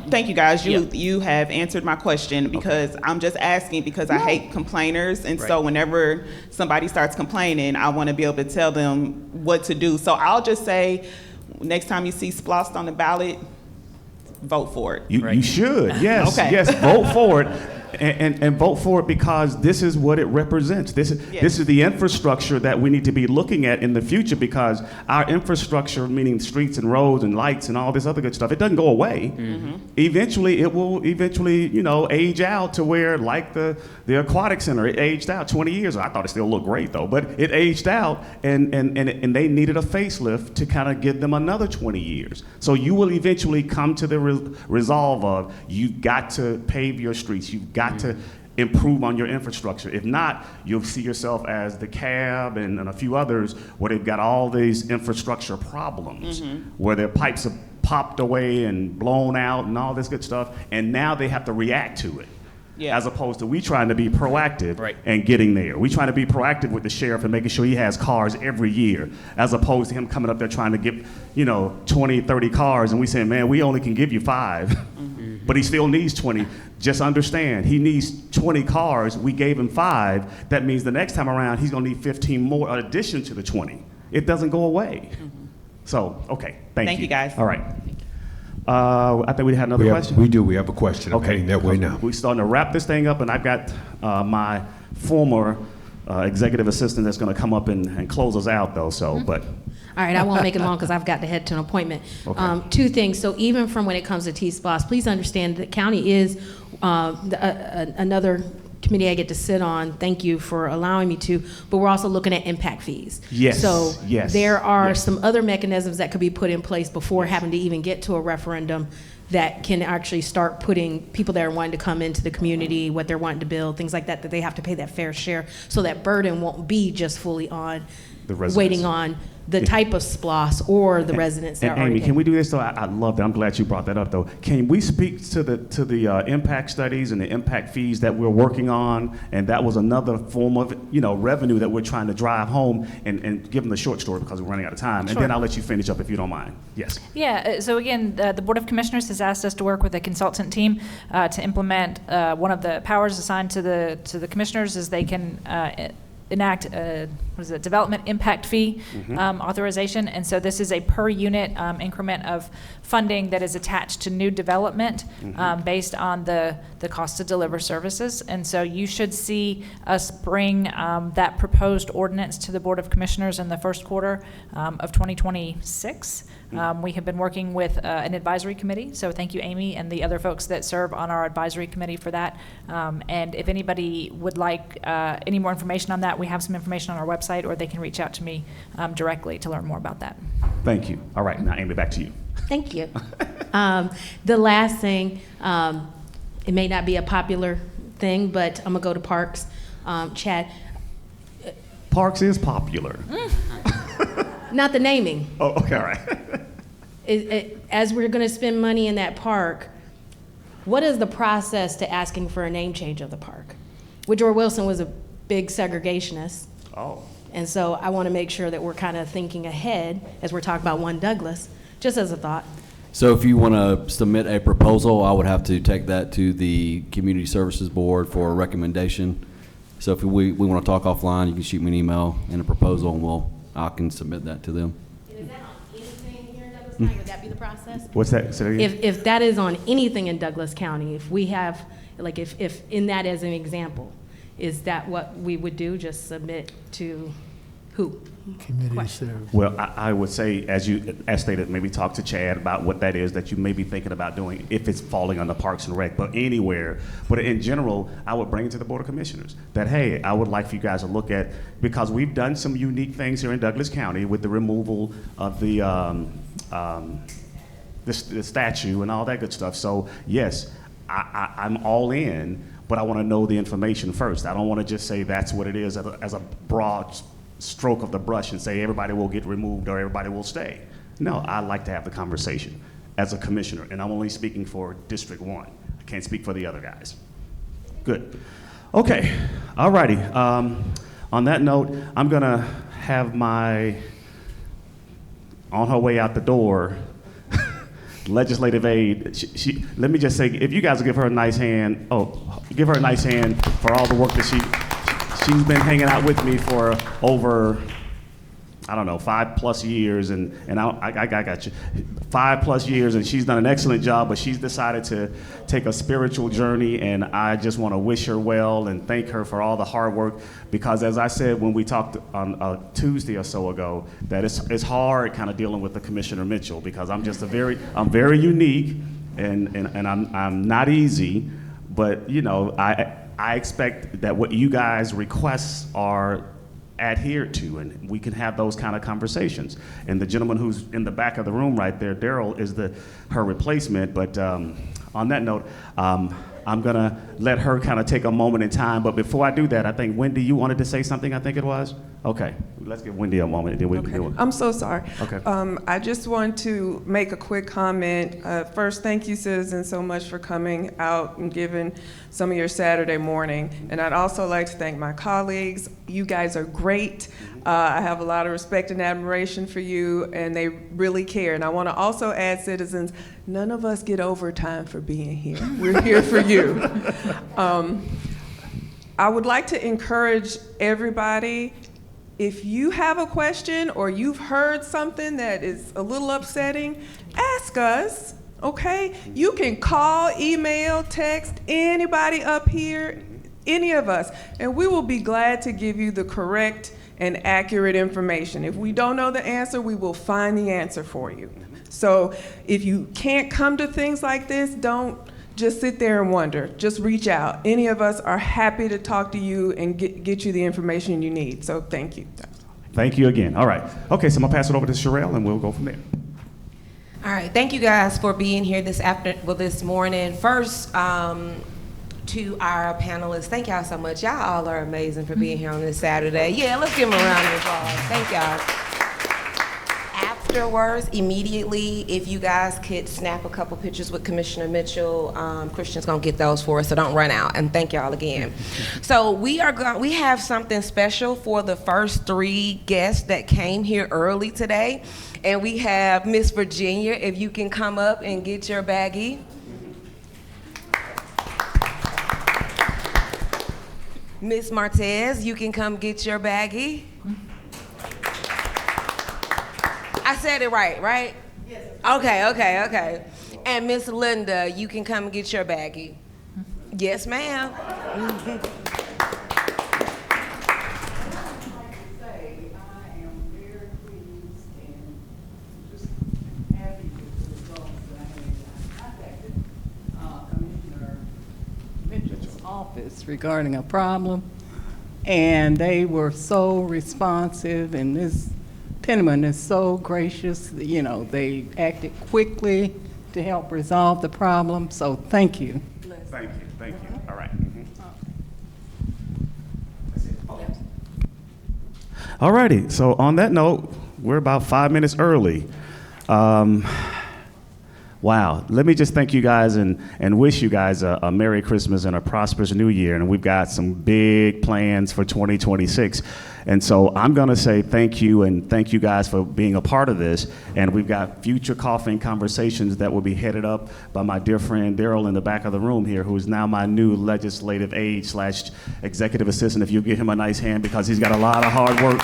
Thank you guys. You have answered my question, because I'm just asking because I hate complainers, and so whenever somebody starts complaining, I want to be able to tell them what to do. So I'll just say, next time you see SPLOST on the ballot, vote for it. You should. Yes. Okay. Yes. Vote for it. And vote for it because this is what it represents. This is the infrastructure that we need to be looking at in the future, because our infrastructure, meaning streets and roads and lights and all this other good stuff, it doesn't go away. Eventually, it will age out to where, like the aquatic center, it aged out 20 years. I thought it still looked great though, but it aged out, and they needed a facelift to kind of give them another 20 years. So you will eventually come to the resolve of, you've got to pave your streets, you've got to improve on your infrastructure. If not, you'll see yourself as the CAB and a few others where they've got all these infrastructure problems, where their pipes are popped away and blown out and all this good stuff, and now they have to react to it. As opposed to we trying to be proactive and getting there. We trying to be proactive with the sheriff and making sure he has cars every year, as opposed to him coming up there trying to get 20, 30 cars, and we saying, man, we only can give you 5. But he still needs 20. Just understand, he needs 20 cars. We gave him 5. That means the next time around, he's gonna need 15 more in addition to the 20. It doesn't go away. So, okay, thank you. Thank you, guys. All right. I think we had another question. We do. We have a question. I'm heading that way now. We're starting to wrap this thing up, and I've got my former executive assistant that's going to come up and close us out, though. So, but. All right, I won't make it long because I've got to head to an appointment. Okay. 2 things. So even from when it comes to T-SPLOST, please understand the county is another committee I get to sit on. Thank you for allowing me to. But we're also looking at impact fees. Yes. So yes. there are some other mechanisms that could be put in place before having to even get to a referendum that can actually start putting people that are wanting to come into the community, what they're wanting to build, things like that, that they have to pay that fair share. So that burden won't be just fully on The residents. waiting on the type of SPLOST or the residents that And are already Amy, can we do this though? I love that. I'm glad you brought that up though. Can we speak to the impact studies and the impact fees that we're working on? And that was another form of revenue that we're trying to drive home, and give them the short story because we're running out of time. And Sure. then I'll let you finish up if you don't mind. Yes. Yeah, so again, the Board of Commissioners has asked us to work with a consultant team to implement one of the powers assigned to the commissioners is they can enact development impact fee authorization. And so this is a per unit increment of funding that is attached to new development based on the cost to deliver services. And so you should see us bring that proposed ordinance to the Board of Commissioners in the first quarter of 2026. We have been working with an advisory committee, so thank you, Amy, and the other folks that serve on our advisory committee for that. And if anybody would like any more information on that, we have some information on our website, or they can reach out to me directly to learn more about that. Thank you. All right, now Amy, back to you. Thank you. The last thing, it may not be a popular thing, but I'm gonna go to Parks. Chad. Parks is popular. Not the naming. Oh, okay, all right. As we're gonna spend money in that park, what is the process to asking for a name change of the park? Woodrow Wilson was a big segregationist. Oh. And so I wanna make sure that we're kind of thinking ahead as we're talking about One Douglas, just as a thought. So if you want to submit a proposal, I would have to take that to the Community Services Board for a recommendation. So if we want to talk offline, you can shoot me an email and a proposal, and I can submit that to them. And is that on anything here in Douglas County? Would that be the process? What's that? Say that again? If that is on anything in Douglas County, if we have, like if in that as an example, is that what we would do, just submit to who? Community service. Well, I would say, as stated, maybe talk to Chad about what that is that you may be thinking about doing if it's falling under Parks and Rec, but anywhere. But in general, I would bring it to the Board of Commissioners that, hey, I would like for you guys to look at, because we've done some unique things here in Douglas County with the removal of the statue and all that good stuff. So yes, I'm all in, but I want to know the information first. I don't want to just say that's what it is as a broad stroke of the brush and say everybody will get removed or everybody will stay. No, I like to have the conversation as a commissioner, and I'm only speaking for District 1. I can't speak for the other guys. Good. Okay, all righty. On that note, I'm gonna have my, on her way out the door, legislative aide. Let me just say, if you guys will give her a nice hand, give her a nice hand for all the work that she's been hanging out with me for over I don't know, 5+ years, and I got you, 5+ years, and she's done an excellent job, but she's decided to take a spiritual journey, and I just want to wish her well and thank her for all the hard work, because as I said when we talked on Tuesday or so ago, that it's hard kind of dealing with the Commissioner Mitchell, because I'm very unique, and I'm not easy, but you know, I expect that what you guys requests are adhered to, and we can have those kind of conversations. And the gentleman who's in the back of the room right there, Daryl, is her replacement. But on that note, I'm gonna let her kind of take a moment in time. But before I do that, I think Wendy, you wanted to say something, I think it was? Okay, let's give Wendy a moment. Then we can do it. I'm so sorry. Okay. I just want to make a quick comment. First, thank you, citizens, so much for coming out and giving some of your Saturday morning. And I'd also like to thank my colleagues. You guys are great. I have a lot of respect and admiration for you, and they really care. And I want to also add, citizens, none of us get overtime for being here. We're here for you. I would like to encourage everybody, if you have a question or you've heard something that is a little upsetting, ask us, okay? You can call, email, text anybody up here, any of us, and we will be glad to give you the correct and accurate information. If we don't know the answer, we will find the answer for you. So if you can't come to things like this, don't just sit there and wonder. Just reach out. Any of us are happy to talk to you and get you the information you need. So thank you. Thank you again. All right. Okay, so I'm gonna pass it over to Sherelle, and we'll go from there. All right. Thank you guys for being here this morning. First, to our panelists, thank y'all so much. Y'all all are amazing for being here on this Saturday. Yeah, let's give them a round of applause. Thank y'all. Afterwards, immediately, if you guys could snap a couple pictures with Commissioner Mitchell, Christian's gonna get those for us, so don't run out. And thank y'all again. So we have something special for the first 3 guests that came here early today, and we have Miss Virginia. If you can come up and get your baggie. Miss Martez, you can come get your baggie. I said it right? Yes. Okay. And Miss Linda, you can come and get your baggie. Yes, ma'am. Office regarding a problem, and they were so responsive, and this Penniman is so gracious. You know, they acted quickly to help resolve the problem, so thank you. Thank you. All right. All righty, so on that note, we're about 5 minutes early. Wow, let me just thank you guys and wish you guys a Merry Christmas and a prosperous New Year. And we've got some big plans for 2026. And so I'm gonna say thank you, and thank you guys for being a part of this. And we've got future coffee and conversations that will be headed up by my dear friend Daryl in the back of the room here, who is now my new legislative aide / executive assistant. If you give him a nice hand, because he's got a lot of hard work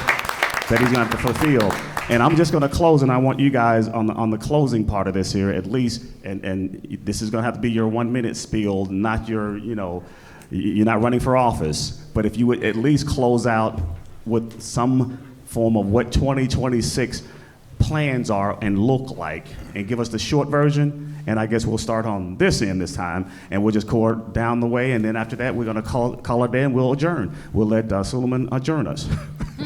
that he's gonna have to fulfill. And I'm just gonna close, and I want you guys on the closing part of this here, at least, and this is gonna have to be your 1-minute spiel, not your, you're not running for office, but if you would at least close out with some form of what 2026 plans are and look like, and give us the short version. And I guess we'll start on this end this time, and we'll just go down the way, and then after that, we're gonna call it day, and we'll adjourn. We'll let Suleiman adjourn us.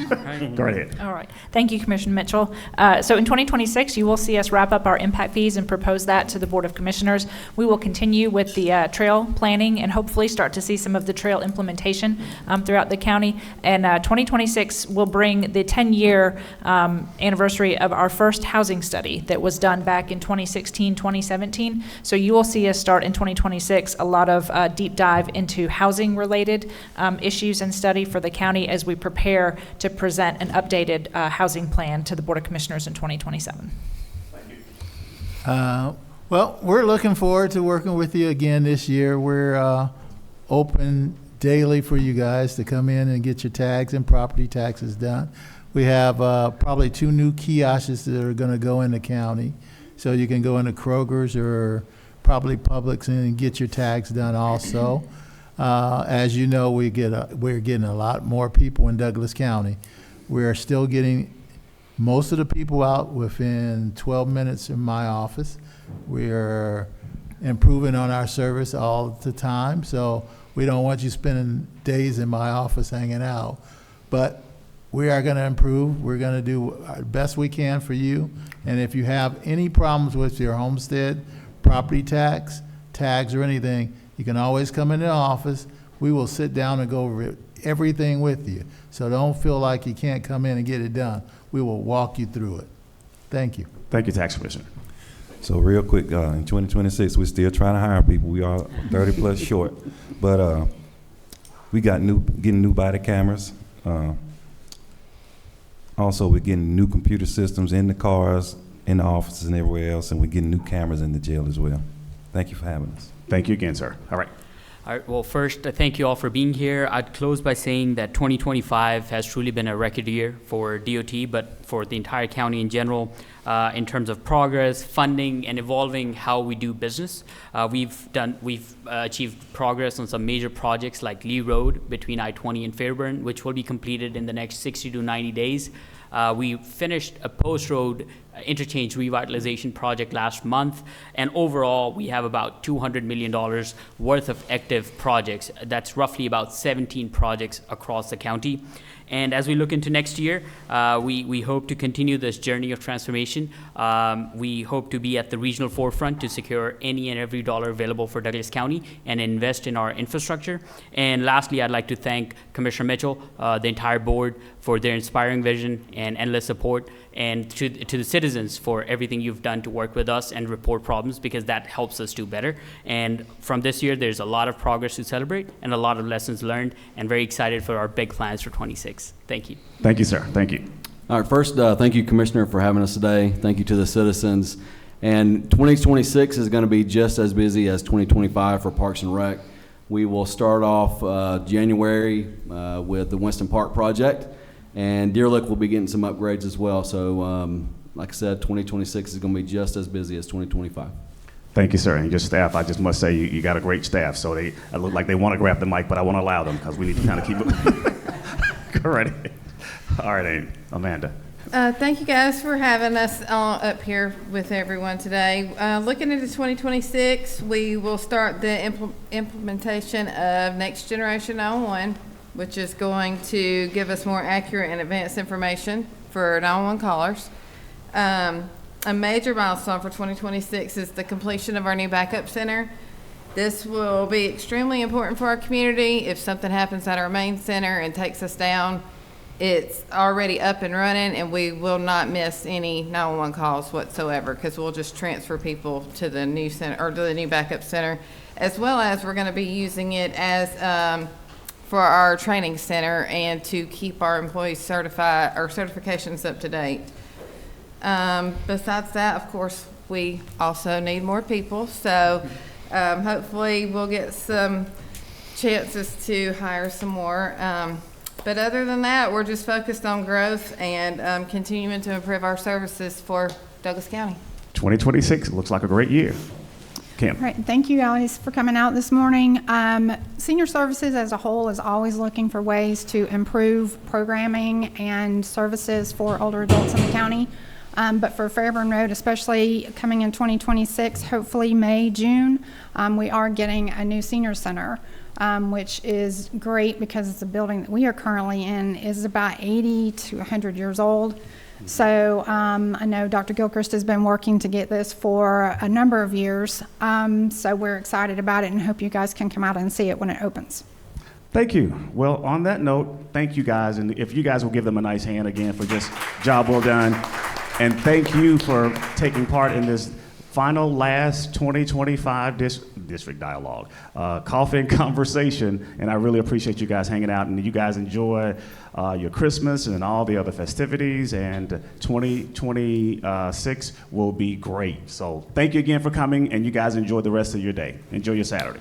Go right ahead. All right. Thank you, Commissioner Mitchell. So in 2026, you will see us wrap up our impact fees and propose that to the Board of Commissioners. We will continue with the trail planning and hopefully start to see some of the trail implementation throughout the county. And 2026 will bring the 10-year anniversary of our first housing study that was done back in 2016, 2017. So you will see us start in 2026 a lot of deep dive into housing-related issues and study for the county as we prepare to present an updated housing plan to the Board of Commissioners in 2027. Well, we're looking forward to working with you again this year. We're open daily for you guys to come in and get your tags and property taxes done. We have probably 2 new kiosks that are going to go in the county. So you can go into Kroger's or probably Publix and get your tags done also. As you know, we're getting a lot more people in Douglas County. We're still getting most of the people out within 12 minutes in my office. We're improving on our service all the time, so we don't want you spending days in my office hanging out. But we are going to improve. We're going to do our best we can for you. And if you have any problems with your homestead, property tax, tags, or anything, you can always come into the office. We will sit down and go over everything with you. So don't feel like you can't come in and get it done. We will walk you through it. Thank you. Thank you, Tax Commissioner. So real quick, in 2026, we're still trying to hire people. We are 30 plus short, but we got getting new body cameras. Also, we're getting new computer systems in the cars, in the offices, and everywhere else, and we're getting new cameras in the jail as well. Thank you for having us. Thank you again, sir. All right. All right, well, first, thank you all for being here. I'd close by saying that 2025 has truly been a record year for DOT, but for the entire county in general, in terms of progress, funding, and evolving how we do business. We've achieved progress on some major projects like Lee Road between I-20 and Fairburn, which will be completed in the next 60 to 90 days. We finished a Post Road interchange revitalization project last month, and overall we have about $200 million worth of active projects. That's roughly about 17 projects across the county. And as we look into next year, we hope to continue this journey of transformation. We hope to be at the regional forefront to secure any and every dollar available for Douglas County and invest in our infrastructure. And lastly, I'd like to thank Commissioner Mitchell, the entire board, for their inspiring vision and endless support, and to the citizens for everything you've done to work with us and report problems, because that helps us do better. And from this year, there's a lot of progress to celebrate and a lot of lessons learned, and very excited for our big plans for 26. Thank you. Thank you, sir. Thank you. All right, first, thank you, Commissioner, for having us today. Thank you to the citizens. And 2026 is going to be just as busy as 2025 for Parks and Rec. We will start off January with the Winston Park project, and Deer Lick will be getting some upgrades as well. So, like I said, 2026 is going to be just as busy as 2025. Thank you, sir. And your staff, I just must say, you got a great staff. So they look like they want to grab the mic, but I want to allow them because we need to kind of keep it. Go right ahead. All right, Amy. Amanda. Thank you guys for having us up here with everyone today. Looking into 2026, we will start the implementation of Next Generation 911, which is going to give us more accurate and advanced information for 911 callers. A major milestone for 2026 is the completion of our new backup center. This will be extremely important for our community. If something happens at our main center and takes us down, it's already up and running, and we will not miss any 911 calls whatsoever, because we'll just transfer people to the new center, or to the new backup center, as well as we're going to be using it as for our training center and to keep our employees certified, or certifications up to date. Besides that, of course, we also need more people, so hopefully we'll get some chances to hire some more. But other than that, we're just focused on growth and continuing to improve our services for Douglas County. 2026 looks like a great year. Kim. All right, thank you guys for coming out this morning. Senior Services as a whole is always looking for ways to improve programming and services for older adults in the county. But for Fairburn Road, especially coming in 2026, hopefully May, June, we are getting a new senior center, which is great because the building that we are currently in is about 80 to 100 years old. So I know Dr. Gilchrist has been working to get this for a number of years. So we're excited about it and hope you guys can come out and see it when it opens. Thank you. Well, on that note, thank you guys. And if you guys will give them a nice hand again for just job well done. And thank you for taking part in this final last 2025 district dialogue, coffee and conversation. And I really appreciate you guys hanging out, and you guys enjoy your Christmas and all the other festivities, and 2026 will be great. So thank you again for coming, and you guys enjoy the rest of your day. Enjoy your Saturday.